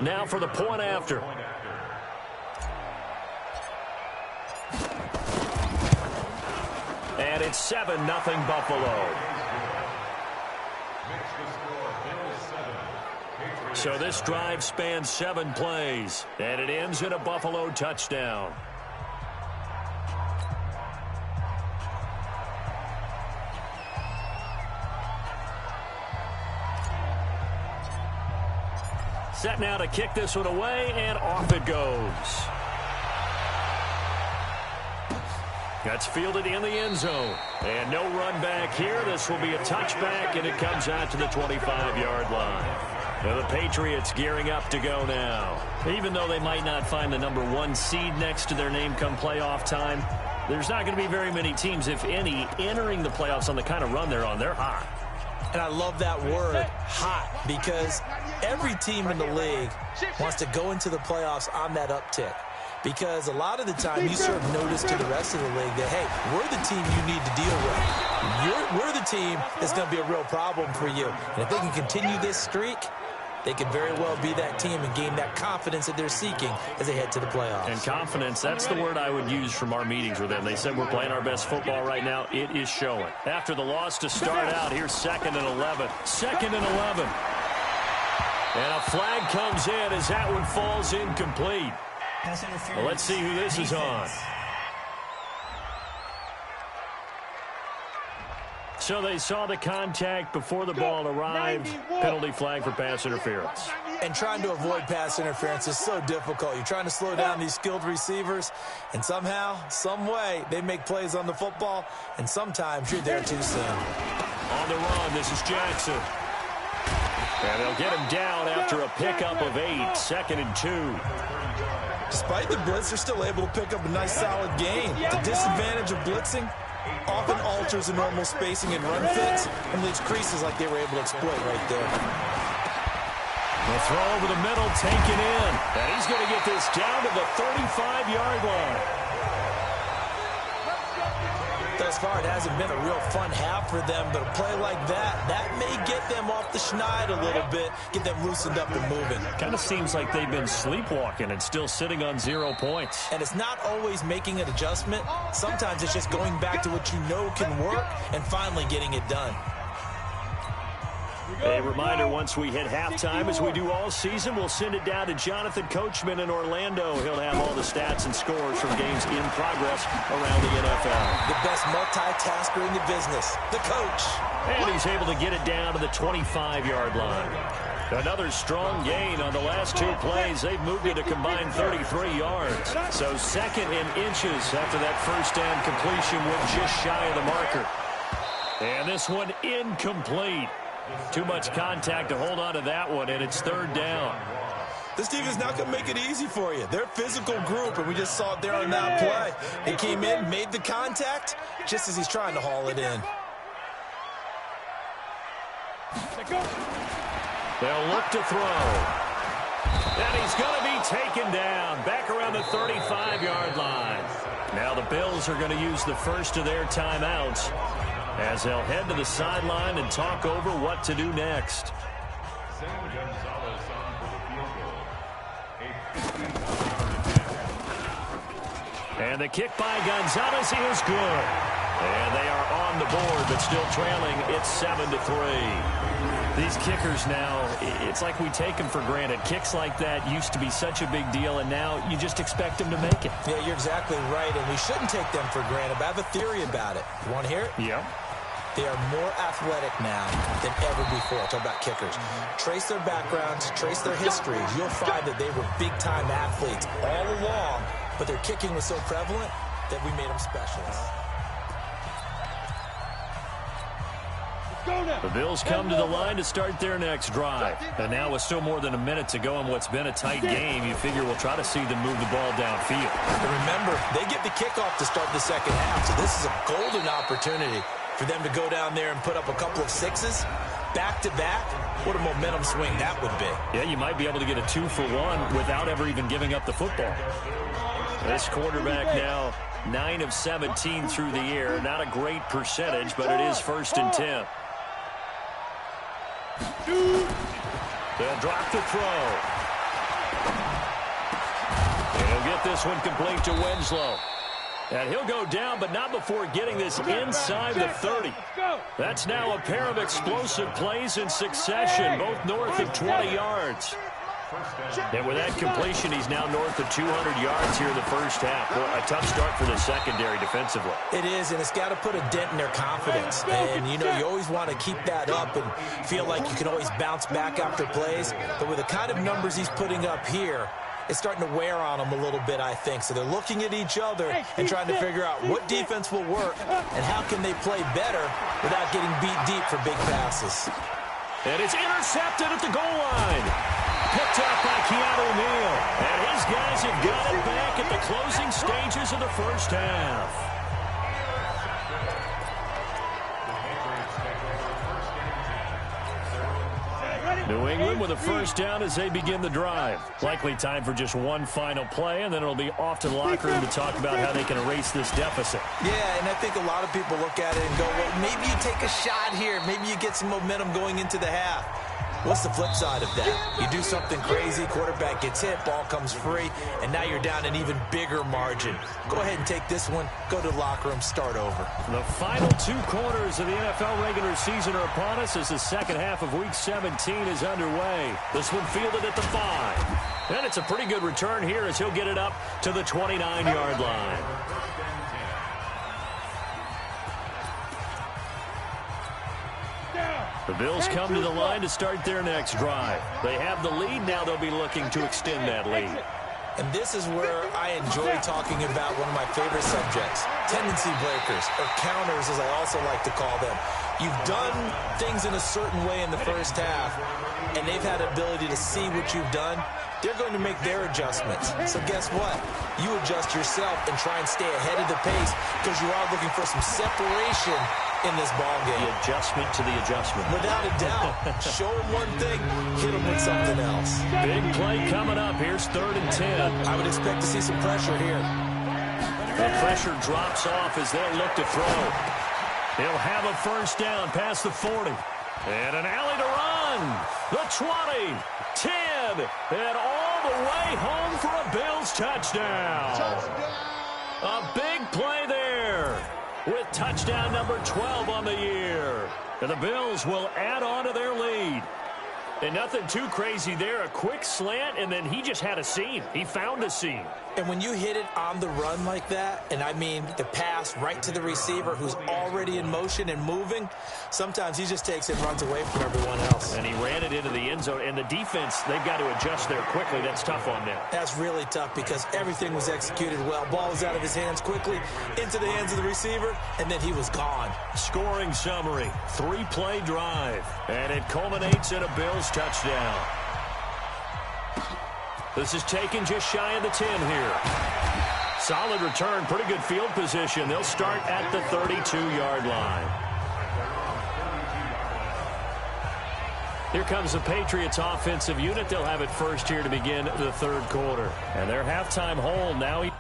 Now for the point after. And it's 7-0 Buffalo. So this drive spans 7 plays, and it ends in a Buffalo touchdown. Set now to kick this one away, and off it goes. That's fielded in the end zone. And no run back here. This will be a touchback, and it comes out to the 25-yard line. Now the Patriots gearing up to go now. Even though they might not find the number 1 seed next to their name come playoff time, there's not going to be very many teams, if any, entering the playoffs on the kind of run they're on. They're hot. And I love that word, hot, because every team in the league wants to go into the playoffs on that uptick. Because a lot of the time you serve notice to the rest of the league that, hey, we're the team you need to deal with. We're the team that's going to be a real problem for you. And if they can continue this streak, they could very well be that team and gain that confidence that they're seeking as they head to the playoffs. And confidence, that's the word I would use from our meetings with them. They said we're playing our best football right now. It is showing. After the loss to start out, here's 2nd and 11. 2nd and 11. And a flag comes in as that one falls incomplete. Well, let's see who this is on. So they saw the contact before the ball arrived. Penalty flag for pass interference. And trying to avoid pass interference is so difficult. You're trying to slow down these skilled receivers, and somehow, some way, they make plays on the football, and sometimes you're there too soon. On the run, this is Jackson. And they'll get him down after a pickup of 8, 2nd and 2. Despite the blitz, they're still able to pick up a nice solid gain. The disadvantage of blitzing often alters the normal spacing and run fits and leaves creases like they were able to exploit right there. The throw over the middle, taken in. And he's going to get this down to the 35-yard line. Thus far, it hasn't been a real fun half for them, but a play like that may get them off the schneid a little bit, get them loosened up and moving. Kind of seems like they've been sleepwalking and still sitting on 0 points. And it's not always making an adjustment. Sometimes it's just going back to what you know can work and finally getting it done. A reminder, once we hit halftime, as we do all season, we'll send it down to Jonathan Coachman in Orlando. He'll have all the stats and scores from games in progress around the NFL. The best multitasker in the business, the coach. And he's able to get it down to the 25-yard line. Another strong gain on the last 2 plays. They've moved it a combined 33 yards. So 2nd and inches after that first down completion went just shy of the marker. And this one incomplete. Too much contact to hold on to that one, and it's 3rd down. This team is not going to make it easy for you. They're a physical group, and we just saw it there on that play. They came in, made the contact, just as he's trying to haul it in. They'll look to throw. And he's going to be taken down back around the 35-yard line. Now the Bills are going to use the first of their timeouts as they'll head to the sideline and talk over what to do next. And the kick by Gonzalez is good. And they are on the board, but still trailing. It's 7-3. These kickers now, it's like we take them for granted. Kicks like that used to be such a big deal, and now you just expect them to make it. Yeah, you're exactly right, and we shouldn't take them for granted. But I have a theory about it. You want to hear it? Yeah. They are more athletic now than ever before. Talk about kickers. Trace their backgrounds, trace their history. You'll find that they were big-time athletes all along, but their kicking was so prevalent that we made them specialists. The Bills come to the line to start their next drive. And now with still more than a minute to go in what's been a tight game, you figure we'll try to see them move the ball downfield. And remember, they get the kickoff to start the second half, so this is a golden opportunity for them to go down there and put up a couple of sixes back-to-back. What a momentum swing that would be. Yeah, you might be able to get a 2-for-1 without ever even giving up the football. This quarterback now 9 of 17 through the air. Not a great percentage, but it is 1st and 10. They'll drop the throw. And he'll get this one complete to Winslow. And he'll go down, but not before getting this inside the 30. That's now a pair of explosive plays in succession, both north of 20 yards. And with that completion, he's now north of 200 yards here in the first half. Well, a tough start for the secondary defensively. It is, and it's got to put a dent in their confidence. And, you know, you always want to keep that up and feel like you can always bounce back after plays. But with the kind of numbers he's putting up here, it's starting to wear on them a little bit, I think. So they're looking at each other and trying to figure out what defense will work and how can they play better without getting beat deep for big passes. And it's intercepted at the goal line. Picked up by Keanu Neal. And his guys have got it back at the closing stages of the first half. New England with a first down as they begin the drive. Likely time for just one final play, and then it'll be off to the locker room to talk about how they can erase this deficit. Yeah, and I think a lot of people look at it and go, well, maybe you take a shot here. Maybe you get some momentum going into the half. What's the flip side of that? You do something crazy, quarterback gets hit, ball comes free, and now you're down an even bigger margin. Go ahead and take this one, go to the locker room, start over. The final 2 quarters of the NFL regular season are upon us as the second half of Week 17 is underway. This one fielded at the 5. And it's a pretty good return here as he'll get it up to the 29-yard line. The Bills come to the line to start their next drive. They have the lead. Now they'll be looking to extend that lead. And this is where I enjoy talking about one of my favorite subjects, tendency breakers, or counters as I also like to call them. You've done things in a certain way in the first half, and they've had the ability to see what you've done. They're going to make their adjustments. So guess what? You adjust yourself and try and stay ahead of the pace because you are looking for some separation in this ball game. The adjustment to the adjustment. Without a doubt. Show them one thing, hit them with something else. Big play coming up. Here's 3rd and 10. I would expect to see some pressure here. The pressure drops off as they'll look to throw. He'll have a first down past the 40. And an alley to run. The 20, 10, and all the way home for a Bills touchdown. A big play there with touchdown number 12 on the year. And the Bills will add on to their lead. And nothing too crazy there. A quick slant, and then he just had a seam. He found a seam. And when you hit it on the run like that, and I mean the pass right to the receiver who's already in motion and moving, sometimes he just takes it and runs away from everyone else. And he ran it into the end zone. And the defense, they've got to adjust there quickly. That's tough on them. That's really tough because everything was executed well. Ball was out of his hands quickly, into the hands of the receiver, and then he was gone. Scoring summary, 3-play drive. And it culminates in a Bills touchdown. This is taken just shy of the 10 here. Solid return, pretty good field position. They'll start at the 32-yard line. Here comes the Patriots offensive unit. They'll have it first here to begin the 3rd quarter. And their halftime hold now.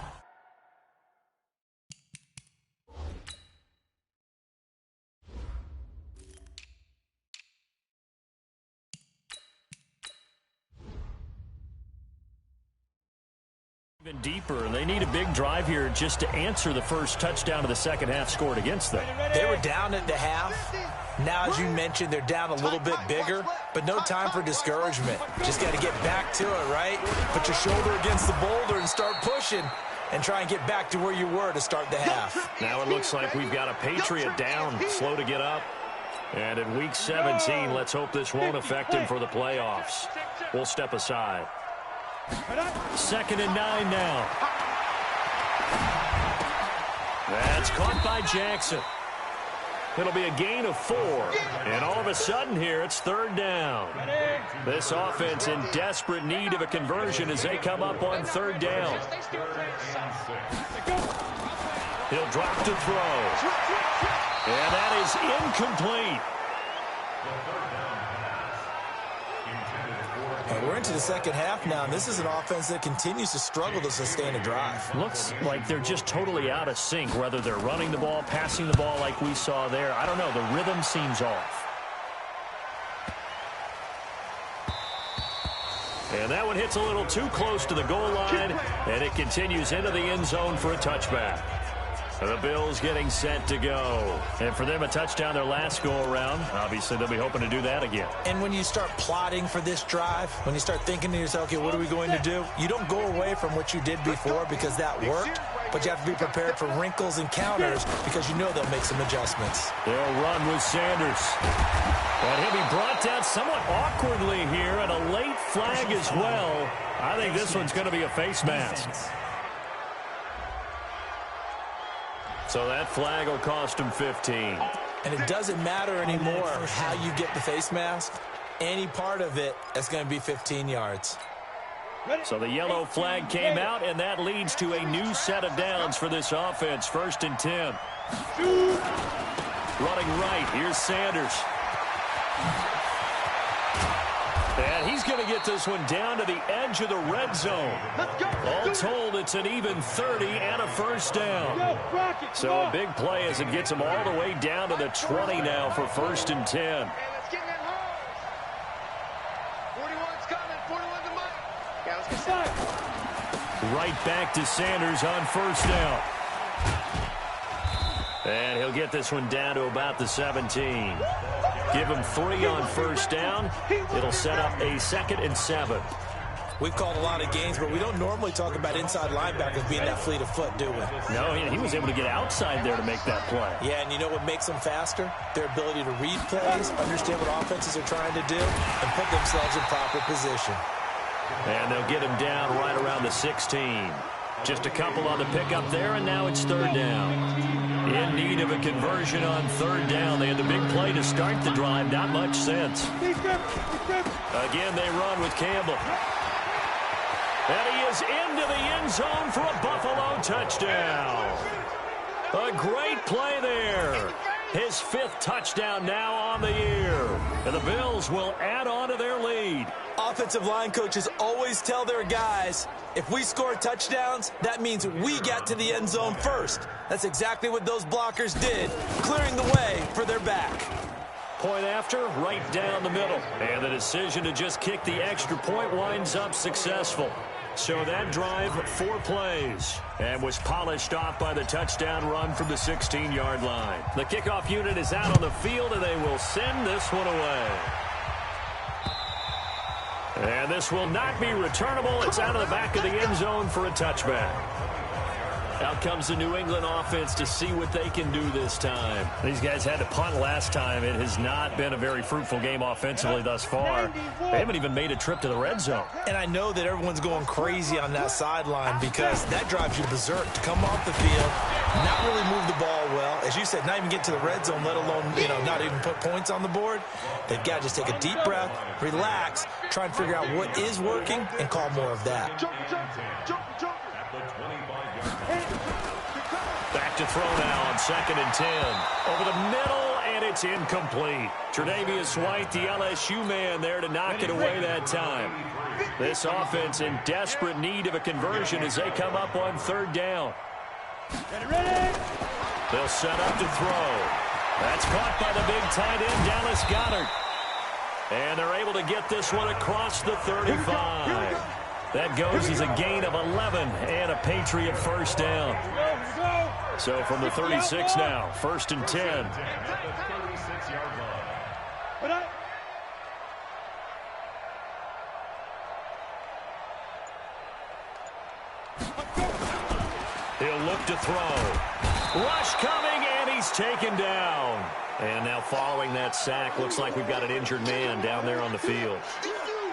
Even deeper, and they need a big drive here just to answer the first touchdown of the second half scored against them. They were down at the half. Now, as you mentioned, they're down a little bit bigger, but no time for discouragement. Just got to get back to it, right? Put your shoulder against the boulder and start pushing and try and get back to where you were to start the half. Now it looks like we've got a Patriot down, slow to get up. And in Week 17, let's hope this won't affect him for the playoffs. We'll step aside. 2nd and 9 now. That's caught by Jackson. It'll be a gain of 4. And all of a sudden here, it's 3rd down. This offense in desperate need of a conversion as they come up on 3rd down. He'll drop to throw. And that is incomplete. And we're into the second half now, and this is an offense that continues to struggle to sustain a drive. Looks like they're just totally out of sync, whether they're running the ball, passing the ball like we saw there. I don't know. The rhythm seems off. And that one hits a little too close to the goal line, and it continues into the end zone for a touchback. The Bills getting set to go. And for them, a touchdown their last go-around. Obviously, they'll be hoping to do that again. And when you start plotting for this drive, when you start thinking to yourself, okay, what are we going to do? You don't go away from what you did before because that worked, but you have to be prepared for wrinkles and counters because you know they'll make some adjustments. They'll run with Sanders. And he'll be brought down somewhat awkwardly here, and a late flag as well. I think this one's going to be a face mask. So that flag will cost him 15. And it doesn't matter anymore how you get the face mask. Any part of it is going to be 15 yards. So the yellow flag came out, and that leads to a new set of downs for this offense. 1st and 10. Running right, here's Sanders. And he's going to get this one down to the edge of the red zone. All told, it's an even 30 and a first down. So a big play as it gets him all the way down to the 20 now for 1st and 10. Right back to Sanders on 1st down. And he'll get this one down to about the 17. Give him 3 on 1st down. It'll set up a 2nd and 7. We've called a lot of games, but we don't normally talk about inside linebackers being that fleet of foot, do we? No, he was able to get outside there to make that play. Yeah, and you know what makes them faster? Their ability to read plays, understand what offenses are trying to do, and put themselves in proper position. And they'll get him down right around the 16. Just a couple on the pickup there, and now it's 3rd down. In need of a conversion on 3rd down. They had the big play to start the drive. Not much sense. Again, they run with Campbell. And he is into the end zone for a Buffalo touchdown. A great play there. His 5th touchdown now on the year. And the Bills will add on to their lead. Offensive line coaches always tell their guys, if we score touchdowns, that means we got to the end zone first. That's exactly what those blockers did, clearing the way for their back. Point after, right down the middle. And the decision to just kick the extra point winds up successful. So that drive, 4 plays, and was polished off by the touchdown run from the 16-yard line. The kickoff unit is out on the field, and they will send this one away. And this will not be returnable. It's out of the back of the end zone for a touchback. Out comes the New England offense to see what they can do this time. These guys had to punt last time. It has not been a very fruitful game offensively thus far. They haven't even made a trip to the red zone. And I know that everyone's going crazy on that sideline because that drives you berserk to come off the field, not really move the ball well. As you said, not even get to the red zone, let alone, not even put points on the board. They've got to just take a deep breath, relax, try and figure out what is working, and call more of that. Back to throw now on 2nd and 10. Over the middle, and it's incomplete. Tre'Davious White, the LSU man, there to knock it away that time. This offense in desperate need of a conversion as they come up on 3rd down. They'll set up to throw. That's caught by the big tight end, Dallas Goedert. And they're able to get this one across the 35. That goes as a gain of 11 and a Patriot first down. So from the 36 now, 1st and 10. He'll look to throw. Rush coming, and he's taken down. And now following that sack, looks like we've got an injured man down there on the field.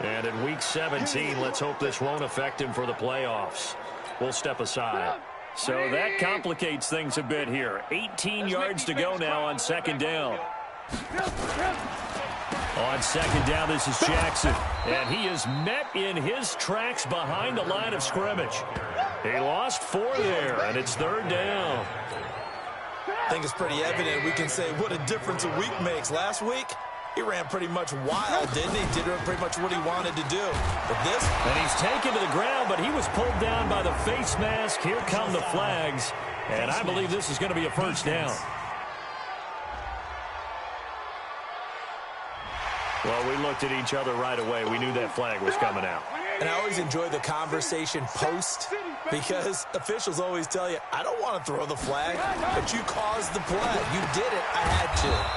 And in Week 17, let's hope this won't affect him for the playoffs. We'll step aside. So that complicates things a bit here. 18 yards to go now on 2nd down. On 2nd down, this is Jackson. And he is met in his tracks behind the line of scrimmage. He lost 4 there, and it's 3rd down. I think it's pretty evident. We can say what a difference a week makes. Last week, he ran pretty much wild, didn't he? Did pretty much what he wanted to do. But this... And he's taken to the ground, but he was pulled down by the face mask. Here come the flags. And I believe this is going to be a first down. Well, we looked at each other right away. We knew that flag was coming out. And I always enjoy the conversation post because officials always tell you, I don't want to throw the flag, but you caused the play. You did it. I had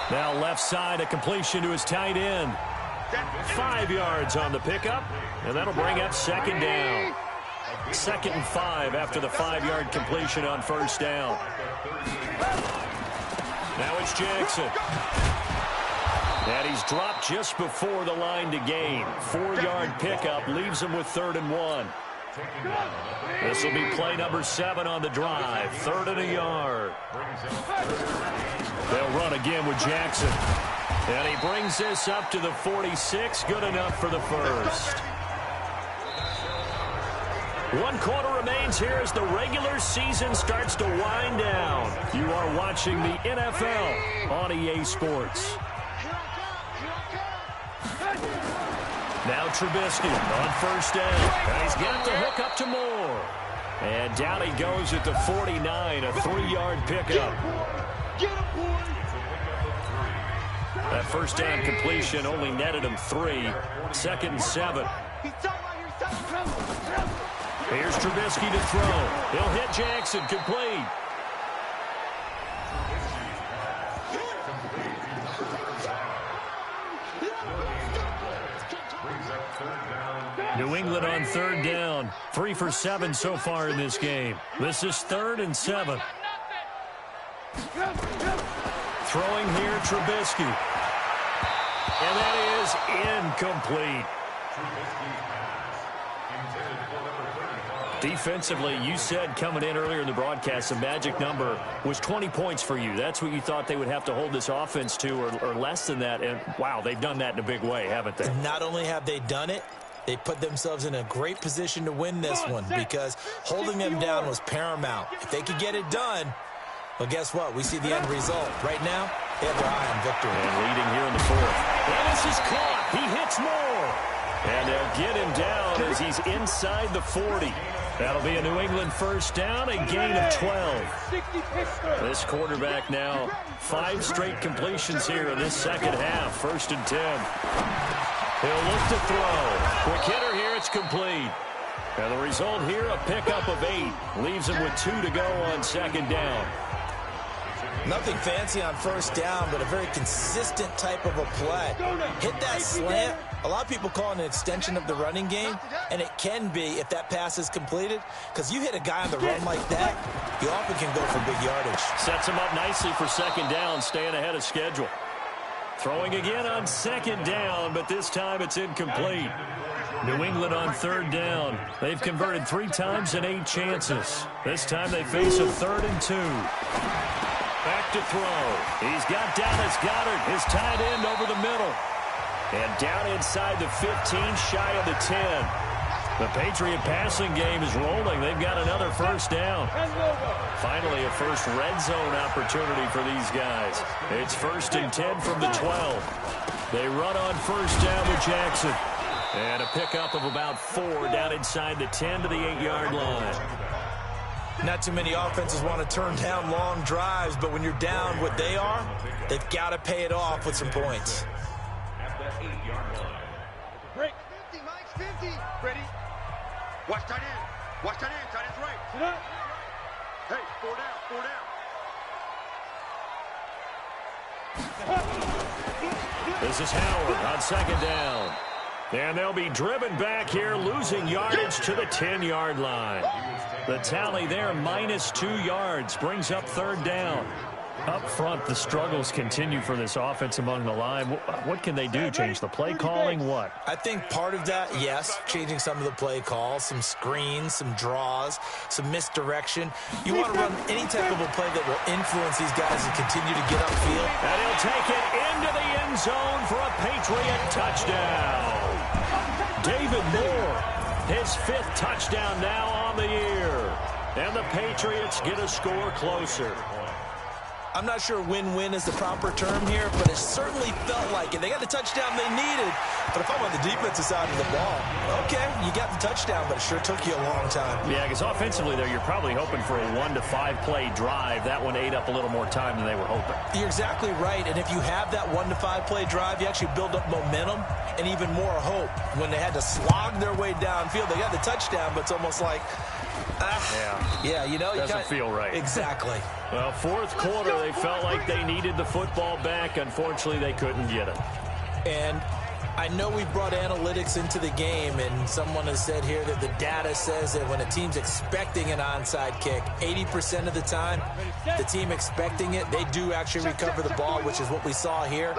to. Now left side, a completion to his tight end. 5 yards on the pickup, and that'll bring up second down. 2nd and 5 after the 5-yard completion on first down. Now it's Jackson. And he's dropped just before the line to gain. 4-yard pickup leaves him with 3rd and 1. This will be play number 7 on the drive. 3rd and a yard. They'll run again with Jackson. And he brings this up to the 46. Good enough for the first. 1 quarter remains here as the regular season starts to wind down. You are watching the NFL on EA Sports. Now Trubisky on first down. And he's got the hook up to Moore. And down he goes at the 49, a 3-yard pickup. That first down completion only netted him 3. 2nd and 7. Here's Trubisky to throw. He'll hit Jackson, complete. New England on 3rd down. 3 for 7 so far in this game. This is 3rd and 7. Throwing here, Trubisky. And that is incomplete. Defensively, you said coming in earlier in the broadcast, the magic number was 20 points for you. That's what you thought they would have to hold this offense to, or less than that. And, wow, they've done that in a big way, haven't they? Not only have they done it, they put themselves in a great position to win this one because holding them down was paramount. If they could get it done, well, guess what? We see the end result. Right now, they have their eye on victory. And leading here in the 4th. And this is caught. He hits Moore. And they'll get him down as he's inside the 40. That'll be a New England first down, a gain of 12. This quarterback now, 5 straight completions here in this second half. 1st and 10. He'll look to throw. Quick hitter here, it's complete. And the result here, a pickup of 8. Leaves him with 2 to go on 2nd down. Nothing fancy on first down, but a very consistent type of a play. Hit that slant. A lot of people call it an extension of the running game, and it can be if that pass is completed, because you hit a guy on the run like that, you often can go for big yardage. Sets him up nicely for 2nd down, staying ahead of schedule. Throwing again on 2nd down, but this time it's incomplete. New England on 3rd down. They've converted 3 times in 8 chances. This time they face a 3rd and 2. Back to throw. He's got Dallas Goedert, his tight end, over the middle. And down inside the 15, shy of the 10. The Patriot passing game is rolling. They've got another first down. Finally, a first red zone opportunity for these guys. It's 1st and 10 from the 12. They run on first down with Jackson. And a pickup of about 4 down inside the 10 to the 8-yard line. Not too many offenses want to turn down long drives, but when you're down what they are, they've got to pay it off with some points. At the 8-yard line. Break. 50, Mike, 50. Ready? Watch tight end. Watch tight end. Tight end's right. Sit up. Hey, 4 down. This is Howard on 2nd down. And they'll be driven back here, losing yardage to the 10-yard line. The tally there, -2 yards, brings up 3rd down. Up front, the struggles continue for this offense among the line. What can they do? Change the play calling? What? I think part of that, yes, changing some of the play calls, some screens, some draws, some misdirection. You want to run any type of a play that will influence these guys and continue to get upfield. And he'll take it into the end zone for a Patriot touchdown. David Moore, his 5th touchdown now on the year. And the Patriots get a score closer. I'm not sure win-win is the proper term here, but it certainly felt like it. They got the touchdown they needed, but if I'm on the defensive side of the ball, okay, you got the touchdown, but it sure took you a long time. Yeah, because offensively there, you're probably hoping for a 1 to 5 play drive. That one ate up a little more time than they were hoping. You're exactly right, and if you have that 1 to 5 play drive, you actually build up momentum and even more hope. When they had to slog their way downfield, they got the touchdown, but it's almost like, yeah, you know, doesn't feel right. Exactly. Well, fourth quarter, they felt like they needed the football back. Unfortunately, they couldn't get it. And I know we brought analytics into the game, and someone has said here that the data says that when a team's expecting an onside kick, 80% of the time, the team expecting it, they do actually recover the ball, which is what we saw here.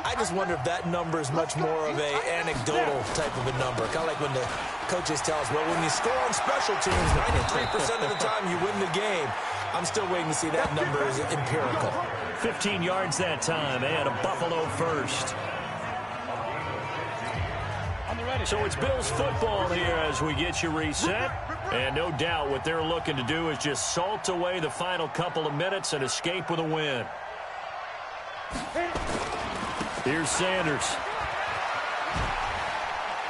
I just wonder if that number is much more of a anecdotal type of a number. Kind of like when the coaches tell us, well, when you score on special teams, 93% of the time you win the game. I'm still waiting to see that number is empirical. 15 yards that time, and a Buffalo first. So it's Bills football here as we get you reset. And no doubt what they're looking to do is just salt away the final couple of minutes and escape with a win. Here's Sanders.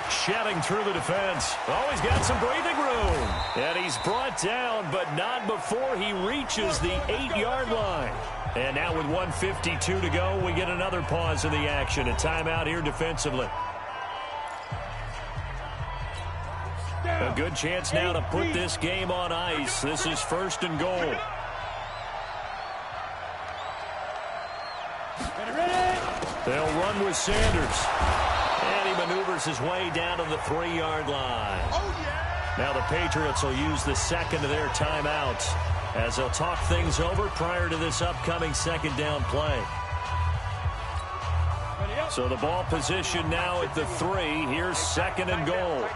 Shedding through the defense. Oh, he's got some breathing room. And he's brought down, but not before he reaches the 8-yard line. And now with 1:52 to go, we get another pause in the action. A timeout here defensively. A good chance now to put this game on ice. This is 1st and goal. They'll run with Sanders. And he maneuvers his way down to the 3-yard line. Now the Patriots will use the second of their timeouts as they'll talk things over prior to this upcoming second down play. So the ball position now at the 3. Here's 2nd and goal.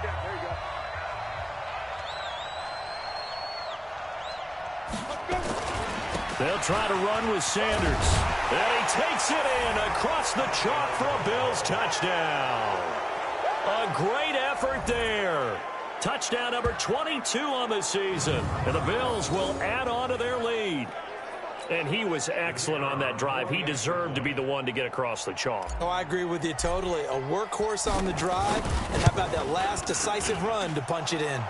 They'll try to run with Sanders. And he takes it in across the chalk for a Bills touchdown. A great effort there. Touchdown number 22 on the season. And the Bills will add on to their lead. And he was excellent on that drive. He deserved to be the one to get across the chalk. Oh, I agree with you totally. A workhorse on the drive. And how about that last decisive run to punch it in?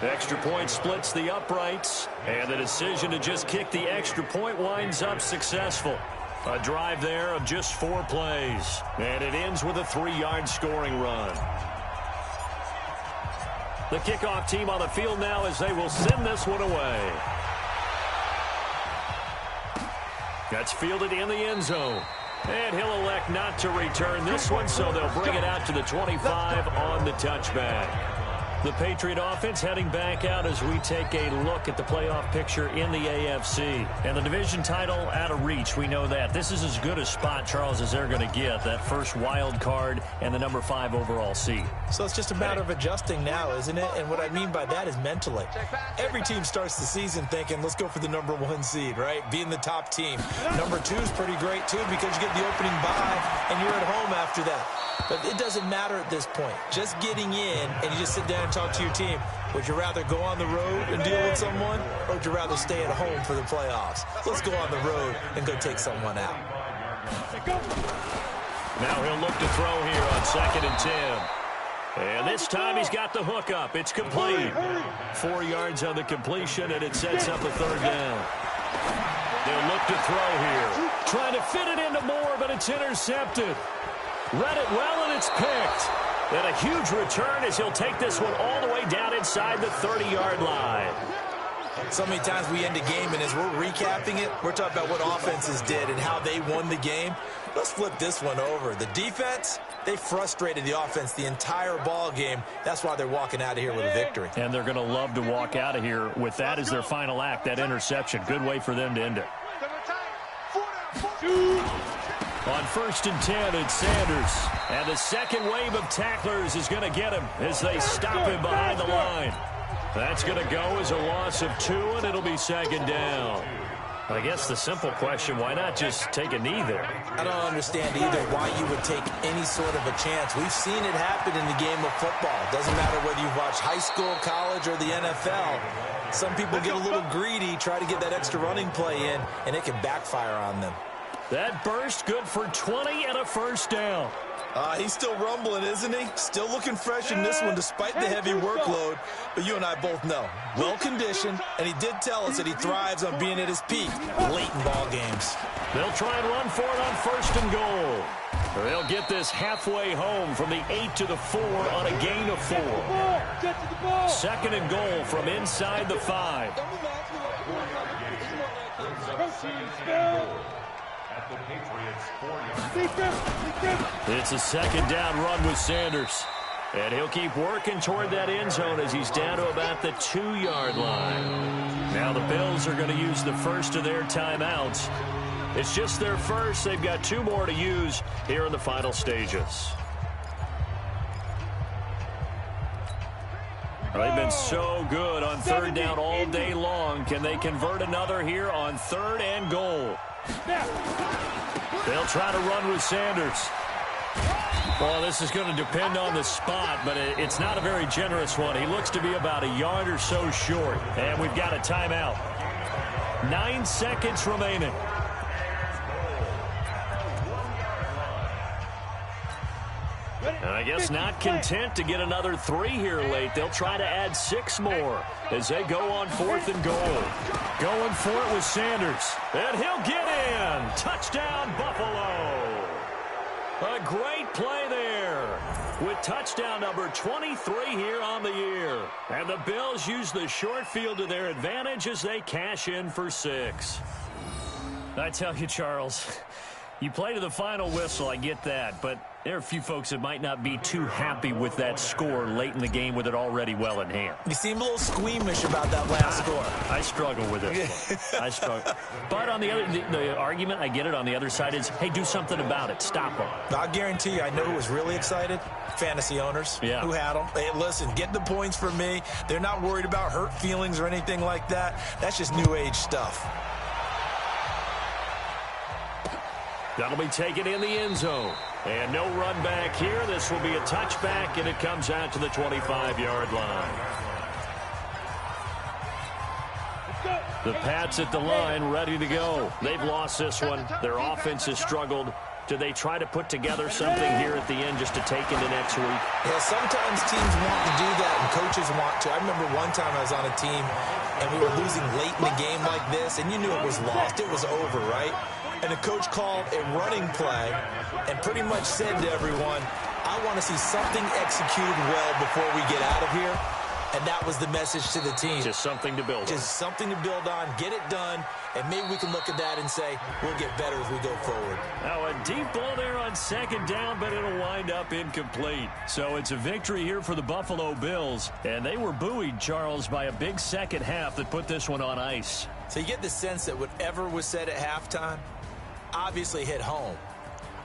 Extra point splits the uprights, and the decision to just kick the extra point winds up successful. A drive there of just 4 plays, and it ends with a 3-yard scoring run. The kickoff team on the field now as they will send this one away. That's fielded in the end zone. And he'll elect not to return this one, so they'll bring it out to the 25 on the touchback. The Patriot offense heading back out as we take a look at the playoff picture in the AFC. And the division title out of reach, we know that. This is as good a spot, Charles, as they're going to get. That first wild card and the number 5 overall seed. So it's just a matter of adjusting now, isn't it? And what I mean by that is mentally. Every team starts the season thinking, let's go for the number 1 seed, right? Being the top team. Number 2 is pretty great, too, because you get the opening bye and you're at home after that. But it doesn't matter at this point. Just getting in and you just sit down and talk to your team. Would you rather go on the road and deal with someone, or would you rather stay at home for the playoffs? Let's go on the road and go take someone out. Now he'll look to throw here on 2nd and 10. And this time he's got the hook up. It's complete. 4 yards on the completion, and it sets up a 3rd down. They'll look to throw here. Trying to fit it into Moore, but it's intercepted. Read it well, and it's picked. And a huge return as he'll take this one all the way down inside the 30-yard line. So many times we end a game, and as we're recapping it, we're talking about what offenses did and how they won the game. Let's flip this one over. The defense, they frustrated the offense the entire ball game. That's why they're walking out of here with a victory. And they're going to love to walk out of here with that as their final act, that interception. Good way for them to end it. On 1st and 10, it's Sanders. And the second wave of tacklers is going to get him as they stop him behind the line. That's going to go as a loss of 2, and it'll be 2nd down. I guess the simple question, why not just take a knee there? I don't understand either why you would take any sort of a chance. We've seen it happen in the game of football. Doesn't matter whether you've watched high school, college, or the NFL. Some people get a little greedy, try to get that extra running play in, and it can backfire on them. That burst good for 20 and a first down. He's still rumbling, isn't he? Still looking fresh in this one despite the heavy workload. But you and I both know, well-conditioned, and he did tell us that he thrives on being at his peak late in ball games. They'll try and run for it on first and goal. They'll get this halfway home from the 8 to the 4 on a gain of 4. Second and goal from inside the 5. At the Patriots 4-yard. It's a second down run with Sanders. And he'll keep working toward that end zone as he's down to about the 2-yard line. Now the Bills are going to use the first of their timeouts. It's just their first. They've got 2 more to use here in the final stages. They've been so good on third down all day long. Can they convert another here on third and goal? They'll try to run with Sanders. Well, this is going to depend on the spot, but it's not a very generous one. He looks to be about a yard or so short, and we've got a timeout. 9 seconds remaining. And I guess not content to get another 3 here late. They'll try to add 6 more as they go on fourth and goal. Going for it with Sanders. And he'll get in. Touchdown, Buffalo. A great play there with touchdown number 23 here on the year. And the Bills use the short field to their advantage as they cash in for 6. I tell you, Charles, you play to the final whistle, I get that, but there are a few folks that might not be too happy with that score late in the game with it already well in hand. You seem a little squeamish about that last score. I struggle with this one. I struggle. But on the other, the argument, I get it, on the other side is, hey, do something about it. Stop them. I guarantee you, I know who was really excited. Fantasy owners who had them. Hey, listen, get the points for me. They're not worried about hurt feelings or anything like that. That's just new age stuff. That'll be taken in the end zone. And no run back here. This will be a touchback, and it comes out to the 25-yard line. The Pats at the line, ready to go. They've lost this one. Their offense has struggled. Do they try to put together something here at the end just to take into next week? Yeah, sometimes teams want to do that, and coaches want to. I remember one time I was on a team, and we were losing late in the game like this, and you knew it was lost. It was over, right? And the coach called a running play and pretty much said to everyone, I want to see something executed well before we get out of here. And that was the message to the team. Just something to build on. Just something to build on, get it done, and maybe we can look at that and say, we'll get better as we go forward. Now a deep ball there on second down, but it'll wind up incomplete. So it's a victory here for the Buffalo Bills. And they were buoyed, Charles, by a big second half that put this one on ice. So you get the sense that whatever was said at halftime obviously hit home.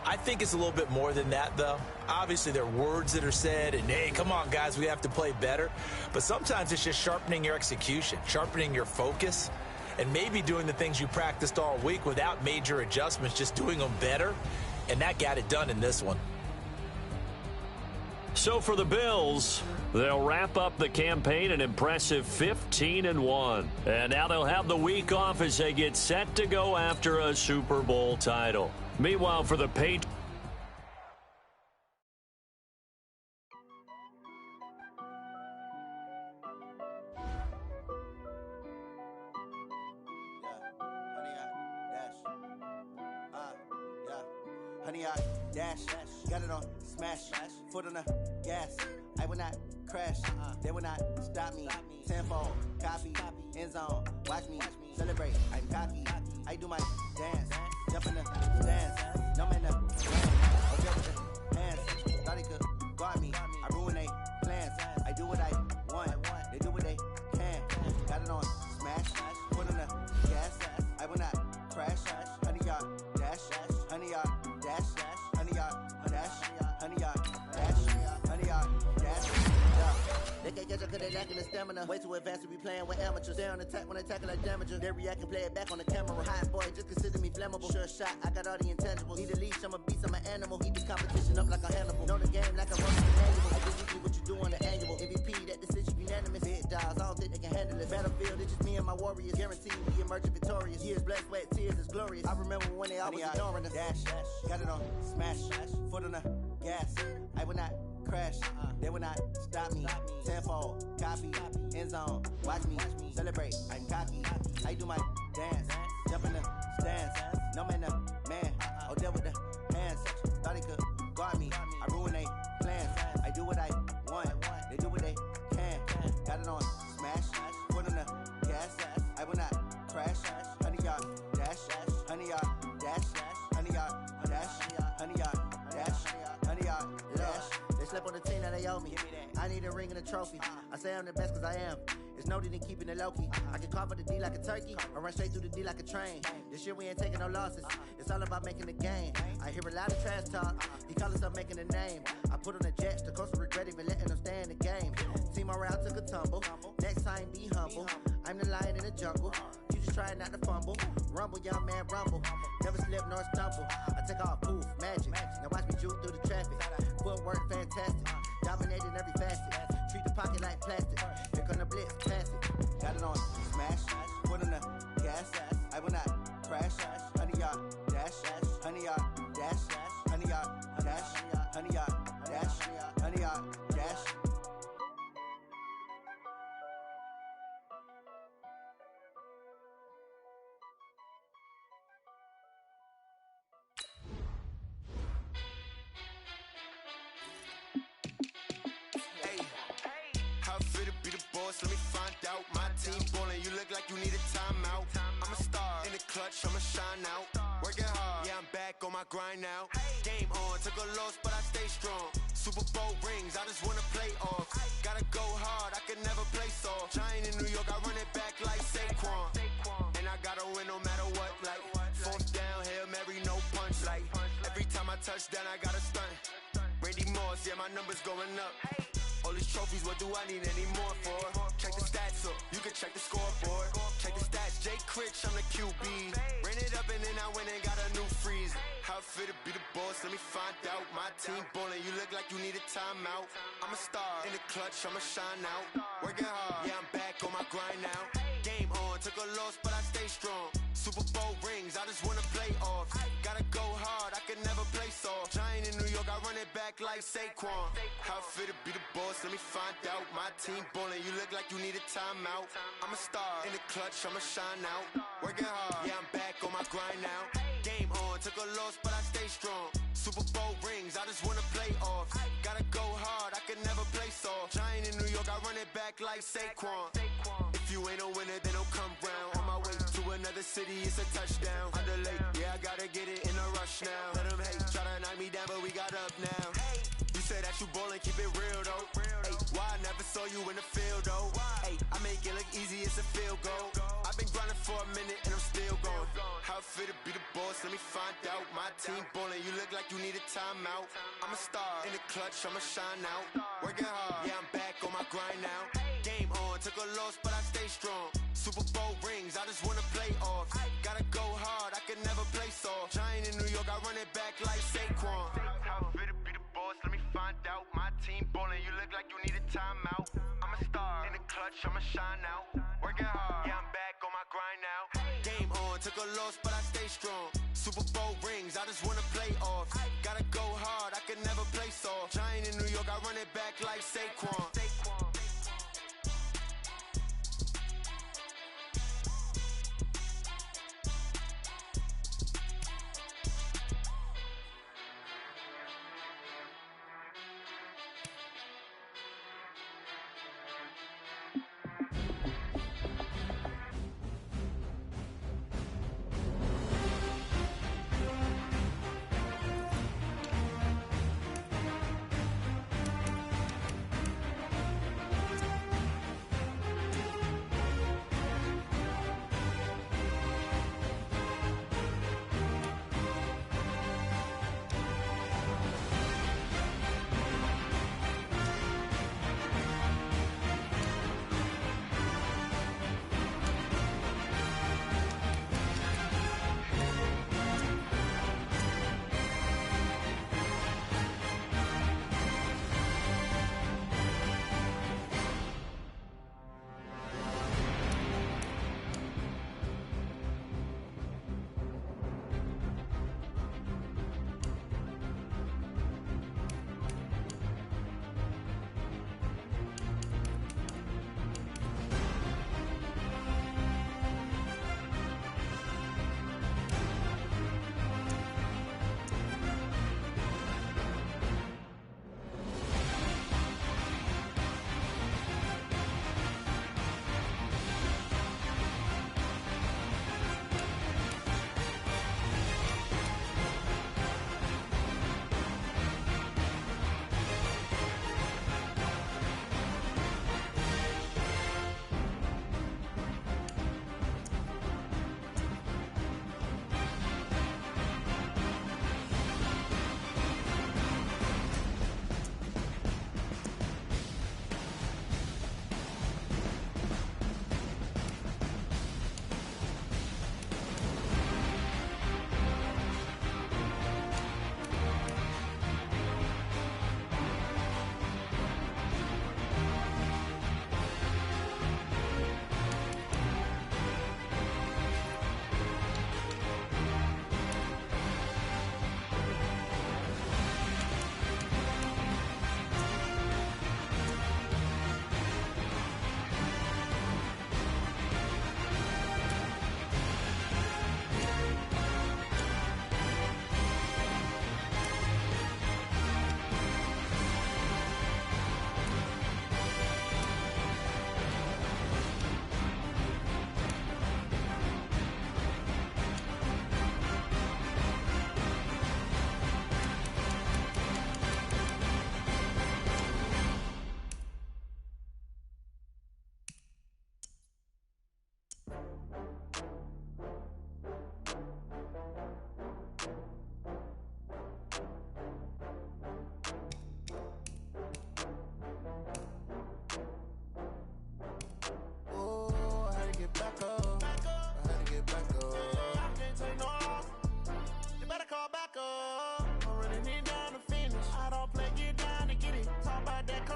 I think it's a little bit more than that, though. Obviously, there are words that are said, and, hey, come on, guys, we have to play better. But sometimes it's just sharpening your execution, sharpening your focus, and maybe doing the things you practiced all week without major adjustments, just doing them better. And that got it done in this one. So for the Bills, they'll wrap up the campaign an impressive 15-1. And now they'll have the week off as they get set to go after a Super Bowl title. Meanwhile, for the Patriots, Honey, I dash, got it on smash, foot on the gas. I will not crash, they will not stop me. Tenfold, copy, end zone, watch me celebrate. I'm cocky, I do my dance, jump in the stands, jump in the hands, okay with the hands. Thought he could guard me, I ruin they plans. I do what I want, they do what they can. Got it on smash, foot on the gas. I will not crash, honey, y'all dash, honey, y'all. Honey, y'all, dash, honey, y'all, dash, honey, y'all, dash, yeah. catch up cause they lacking the stamina. Way too advanced to be playing with amateurs. Stay on attack when they tackle like damager. They react and play it back on the camera. Hot boy, just consider me flammable. Sure shot, I got all the intangibles. Need a leash, I'm a beast, I'm an animal. Heat the competition up like a Hannibal. Know the game like a running manual. I do weekly what you do on the annual. MVP, that decision unanimous. Big dogs, I don't think they can handle it. Battlefield, it's just me and my warriors. Guaranteed we emerging victorious. Years, blood, sweat, tears is glorious. I remember when they always ignoring us. Dash, got it on, smash, foot on the gas. I will not crash, they will not stop me. Tenfold, copy, end zone, watch me celebrate. I'm cocky, I do my dance, jump in the stands. No man, the man, oh, deal with the hands. Thought he could guard me, I ruin they plans. I do what I want, they do what they can. Got it on, smash, foot on the gas. I will not crash, 100-yard dash, 100-yard dash, 100-yard dash, 100-yard dash, 100-yard dash. They slept on the team that they owe me. I need a ring and a trophy. I say I'm the best cause I am. It's noted in keeping it low-key. I can carve up the D like a turkey or run straight through the D like a train. This year we ain't taking no losses. It's all about making the game. I hear a lot of trash talk. He call himself making a name. I put on the jets. The coach will regret even letting them stay in the game. Team morale took a tumble. Next time be humble. I'm the lion in the jungle. You just try not to fumble. Rumble, young man, rumble. Never slip nor stumble. I take off, poof, magic. Now watch me juke through the traffic. Footwork fantastic. Dominating every facet. Treat the pocket like plastic. Here come the blitz, pass it. Got it on, smash. Foot on the gas. I will not crash. 100-yard dash. 100-yard dash. 100-yard dash. 100-yard dash. 100-yard dash. Let me find out. My team ballin', you look like you need a timeout. I'm a star in the clutch, I'ma shine out. Working hard, yeah, I'm back on my grind now. Game on, took a loss, but I stay strong. Super Bowl rings, I just wanna play off. Gotta go hard, I can never play soft. Giant in New York, I run it back like Saquon. And I gotta win no matter what, like fourth down, Hail Mary, no punch. Like every time I touch down, I gotta stunt. Randy Moss, yeah, my numbers going up. All these trophies, what do I need any more for? Check the stats up, you can check the scoreboard. Check the stats, Jay Critch, I'm the QB. Ran it up and then I went and got a new freeze. How it feel to be the boss, let me find out. My team ballin', you look like you need a timeout. I'm a star in the clutch, I'ma shine out. Working hard, yeah, I'm back on my grind now. Game on, took a loss, but I stay strong. Super Bowl rings, I just wanna play off. Gotta go hard, I can never play soft. Giant in New York, I run it back like Saquon. How it feel to be the boss, let me find out. My team ballin', you look like you need a timeout. I'm a star in the clutch, I'ma shine out. Working hard, yeah, I'm back on my grind now. Game on, took a loss, but I stay strong. Super Bowl rings, I just wanna play off. Gotta go hard, I can never play soft. Giant in New York, I run it back like Saquon. If you ain't a winner, then don't come round. On my way to another city, it's a touchdown. Underlay, yeah, I gotta get it in a rush now. Let them hate, try to knock me down, but we got up now. You said that you ballin', keep it real though. Hey, why I never saw you in the field though? Hey, I make it look easy, it's a field goal. I've been grinding for a minute and I'm still going. How it feel to be the boss, let me find out. My team ballin', you look like you need a timeout. I'm a star in the clutch, I'ma shine out. Working hard, yeah, I'm back on my grind now. Game on, took a loss, but I stay strong. Super Bowl rings, I just wanna play off. Gotta go hard, I can never play soft. Giant in New York, I run it back like Saquon. How it feel to be the boss, let me find out. My team ballin', you look like you need a timeout. I'm a star in the clutch, I'ma shine out. Working hard, yeah, I'm back on my grind now. Game on, took a loss, but I stay strong. Super Bowl rings, I just wanna play off. Gotta go hard, I can never play soft. Giant in New York, I run it back like Saquon.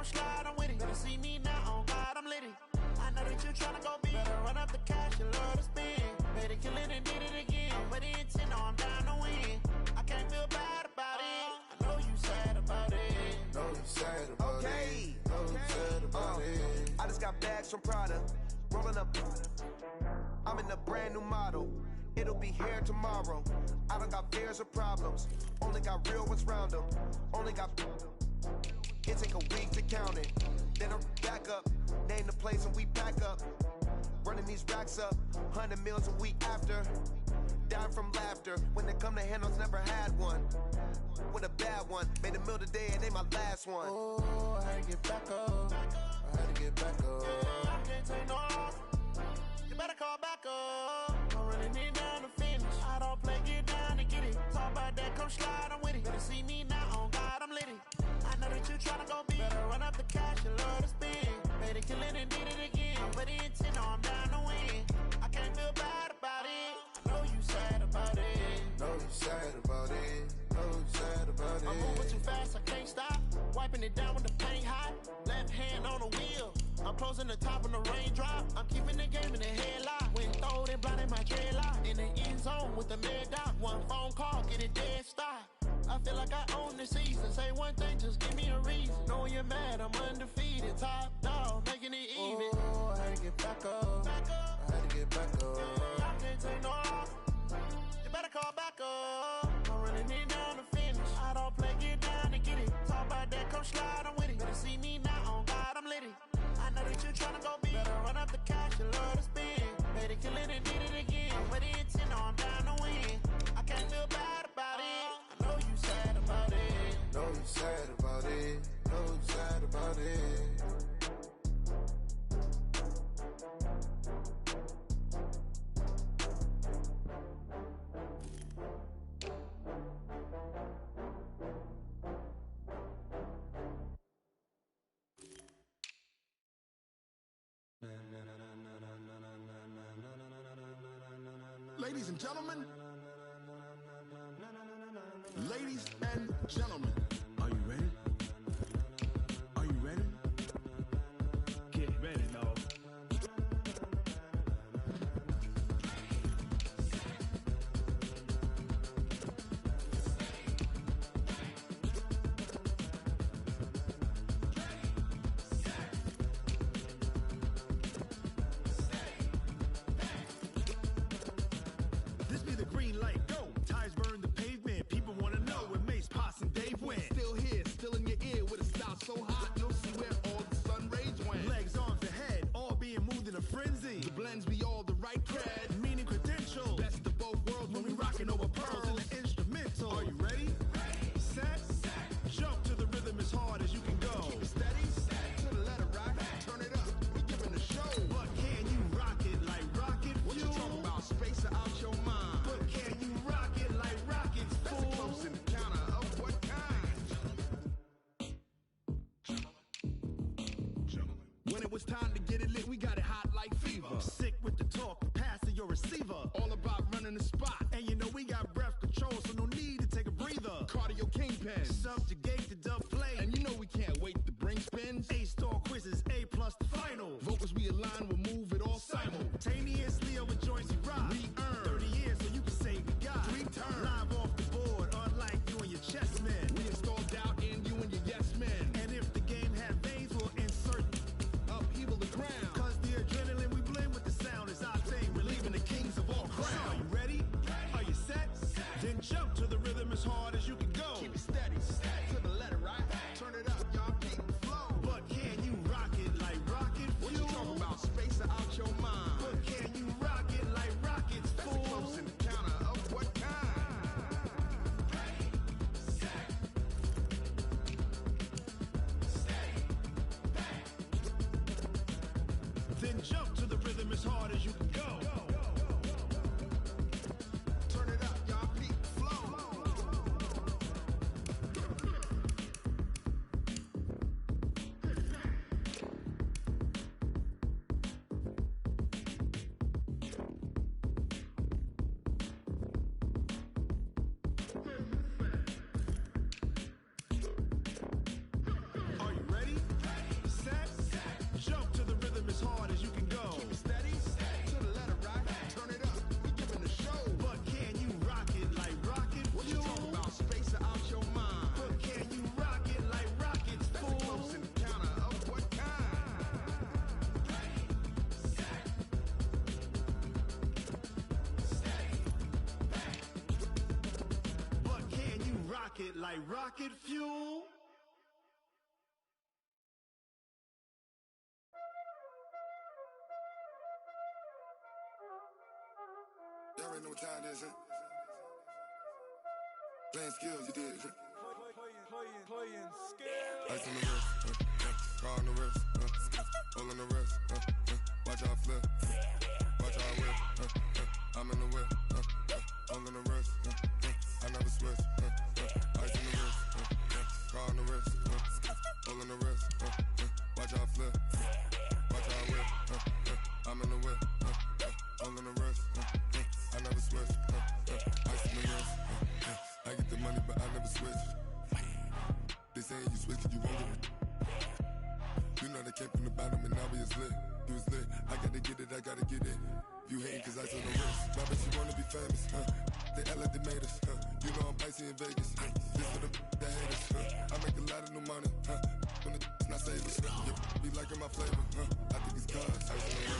come slide, I'm with it. Better see me now, on God, I'm litty. I know that you tryna go big. Better run up the cash, you love to spend. Better kill it and did it again. But the intent, no, I'm down to win. I can't feel bad about it. I know you sad about it. Know you sad about it. Know you sad about it. I just got bags from Prada. Rolling up. I'm in a brand new model. It'll be here tomorrow. I don't got fears or problems. Only got real ones round them. Only got. It take a week to count it. Then I'm back up. Name the place and we pack up. Running these racks up. 100 meals a week after. Down from laughter. When they come to handles, never had one. With a bad one. Made a meal today and ain't my last one. Oh, I had to get back up. I had to get back up. I can't take no loss. You better call back up. I'm running it down to finish. I don't play, get down to get it. Talk about that, come slide, I'm with it. Better see me now, on God, I'm litty. I know that you tryna go big. Better run up the cash, you love to spend. Better kill it and did it again. But the intent, no, I'm down to win. I can't feel bad about it. I know you sad about it. Know you sad about it. Know you sad about it. I'm moving too fast, I can't stop. Wiping it down with the paint hot. Left hand on the wheel. I'm closing the top when the raindrop. I'm keeping the game in the headlock. When throwed and blinded my dreadlock. In the end zone with the mad dot. One phone call, get it dead stop. I feel like I own the season. Say one thing, just give me a reason. Knowing you're mad, I'm undefeated. Top dog, making it even. Oh, I had to get back up. I had to get back up. I can't take no loss. You better call back up. I'm running it down to finish. I don't play, get down to get it. Talk about that, come slide, I'm with it. Better see me now, on God, I'm litty. I know that you tryna go big. Better run up the cash, you love to spend. Better kill it and did it again. But the intent, no, I'm down to win. I can't feel bad about it. I know you sad about it. Know you sad about it. Know you sad about it. Ladies and gentlemen, ladies and gentlemen, are you ready? Are you ready? Get ready, dog. This be the green light, go. Tires burn the pavement. People wanna know where Mace, Potts, and Dave went. Still here, still in your ear with a style so hot, you'll see where all the sun rays went. Legs, arms, and head, all being moved in a frenzy. The blends be all the right cred, meaning credentials. Best of both worlds when we rockin' over pearls in the instrumental. Are you ready? Set, jump to the rhythm as hard as you can go. Keep it steady, to the letter right, turn it up, we giving a show. But can you rock it like rocket fuel? What you talking about, space out your mind? But can you rock it like rockets, fool? That's a close encounter of what kind? When it was time to get it lit, we got it hot like fever. Sick with the talk, passing your receiver. All about running the spot. And you know we got breath control, so no need to take a breather. Cardio kingpin, subjugate the dub play. And you know we can't wait to bring spins. A-star quizzes, A+ the final. Vocals we align, we'll move it all simultaneously over joints we rock. We earn 30 years so you can say we got 3 turns. Live off the board, unlike you and your chess men. We install doubt in you and your yes men. And if the game had veins, we'll insert upheaval the ground. Cause the adrenaline we blend with the sound is our thing. We're leaving the kings of all crowns. Are you ready? Are you set? Then jump to the rhythm as hard as you can go. Keep it steady, to the letter right. Turn it up, y'all keep the flow. But can it like rocket fuel. Y'all already know what time it is, huh? Playing skills, you did. Playing skills. Ice on the wrist, car on the wrist, hole on the wrist, watch out flip, watch out whip, I'm in the whip, hole on the wrist, I never switch, ice on the wrist, car on the wrist, hole on the wrist, watch out flip, watch out whip, I'm in the whip, hole on the wrist, I never switch, ice on the wrist, I get the money but I never switch. They saying you switch cause you won't get it. You know they came from the bottom and now we is lit. You was lit, I gotta get it, I gotta get it. You hating cause I on the wrist. My bitch, you wanna be famous, They act like they made us, You know I'm icy in Vegas, This for the that hate us, I make a lot of new money, When it's not savers, Be liking my flavor, I think it's cars.